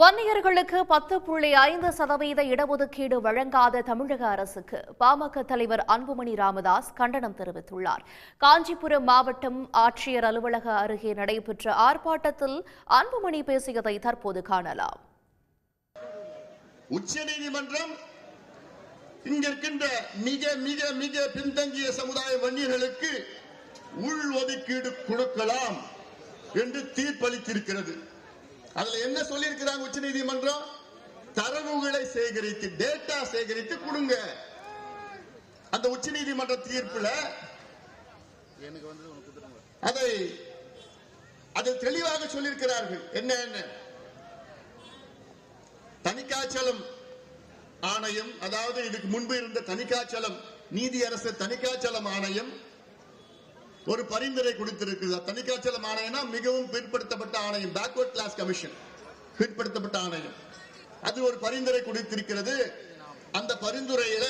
வன்னியர்களுக்கு 10.5% இடஒதுக்கீடு வழங்காத தமிழக அரசுக்கு பாமக தலைவர் அன்புமணி ராமதாஸ் கண்டனம் தெரிவித்துள்ளார். காஞ்சிபுரம் மாவட்டம் ஆட்சியர் அலுவலக அருகே நடைபெற்ற ஆர்ப்பாட்டத்தில் அன்புமணி பேசியதை தற்போது காணலாம். உச்சநீதிமன்றம் இங்கிருக்கின்ற மிக மிக மிக பின்தங்கிய சமுதாய வன்னியர்களுக்கு உள் ஒதுக்கீடு கொடுக்கலாம் என்று தீர்ப்பளித்திருக்கிறது. அதுல என்ன சொல்லி இருக்கிறாங்க உச்ச நீதிமன்றம்? தரவுகளை சேகரித்து டேட்டா சேகரித்து கொடுங்க. அந்த உச்ச நீதிமன்ற தீர்ப்புல அதை தெளிவாக சொல்லியிருக்கிறார்கள். என்ன தணிக்காச்சலம் ஆணையம், அதாவது இதுக்கு முன்பு இருந்த தணிக்காச்சலம் நீதியரசு தணிக்காச்சலம் ஆணையம் ஒரு பரிந்துரை கொடுத்திருக்கிறது. தணிக்காச்சலம் ஆணையம் மிகவும் பிற்படுத்தப்பட்ட ஆணையம், பேக்வர்ட் கிளாஸ் கமிஷன், பிற்படுத்தப்பட்ட ஆணையம். அது ஒரு பரிந்துரை கொடுத்திருக்கிறது. அந்த பரிந்துரையில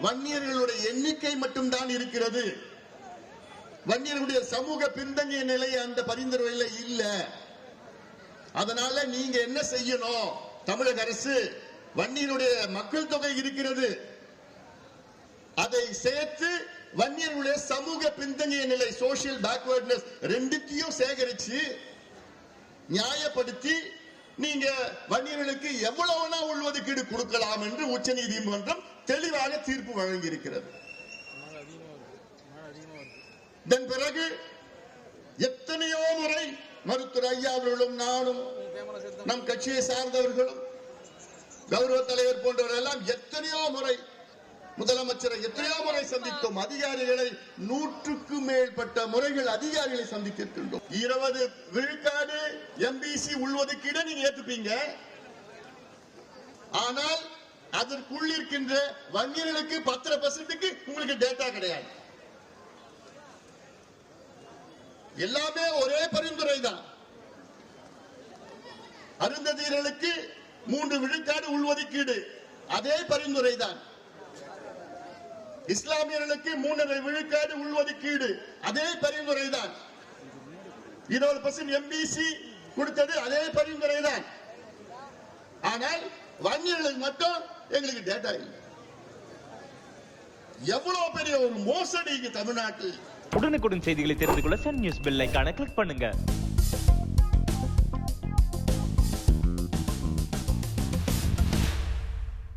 வன்னியர்களுடைய எண்ணிக்கை மட்டும்தான் இருக்கிறது. வன்னியர்களுடைய சமூக பின்தங்கிய நிலை அந்த பரிந்துரையில இல்ல. அதனால நீங்க என்ன செய்யணும்? தமிழக அரசு வன்னியருடைய மக்கள் தொகை இருக்கிறது, அதை சேர்த்து வன்னியர்களுடைய சமூக பின்தங்கிய நிலை, சோசியல் பேக்வர்ட்னஸ் ரெண்டுத்தையும் சேகரிச்சு நியாயப்படுத்தி நீங்க வன்னியர்களுக்கு எவ்வளவுனா உள்ஒதுக்கீடு கொடுக்கலாம் என்று உச்ச நீதிமன்றம் தெளிவாக தீர்ப்பு வழங்கி இருக்கிறது. இதன் பிறகு எத்தனையோ முறை மருத்துவர் ஐயா அவர்களும் நானும் நம் கட்சியை சார்ந்தவர்களும் கௌரவ தலைவர் போன்றவர்கள் எல்லாம் எத்தனையோ முறை முதலமைச்சரை எத்தனையோ முறை சந்தித்தோம். அதிகாரிகளை 100க்கு மேற்பட்ட முறைகள் அதிகாரிகளை சந்தித்திருக்கின்றோம். 20 விழுக்காடு எம்பிசி உள்ஒதுக்கீடு நீங்க ஏத்துப்பீங்க, ஆனால் அதற்குள் இருக்கின்ற வன்னியர்களுக்கு 10% உங்களுக்கு டேட்டா கிடையாது. எல்லாமே ஒரே பரிந்துரை தான். அருந்ததியர்களுக்கு 3 விழுக்காடு உள்ஒதுக்கீடு, அதே பரிந்துரை தான். இஸ்லாமியர்களுக்கு 3.5 விழுக்காடு உள்ஒதுக்கீடு, அதே பரிந்துரை தான். 20% எம்பிசி கொடுத்தது அதே பரிந்துரை தான். ஆனால் வன்னியர்களுக்கு மட்டும் எங்களுக்கு டேட்டா இல்லை. எவ்வளவு பெரிய ஒரு மோசடி தமிழ்நாட்டில். உடனுக்குடன் செய்திகளை தெரிந்து கொள்ள சன் நியூஸ் பெல் ஐகானை கிளிக் பண்ணுங்க.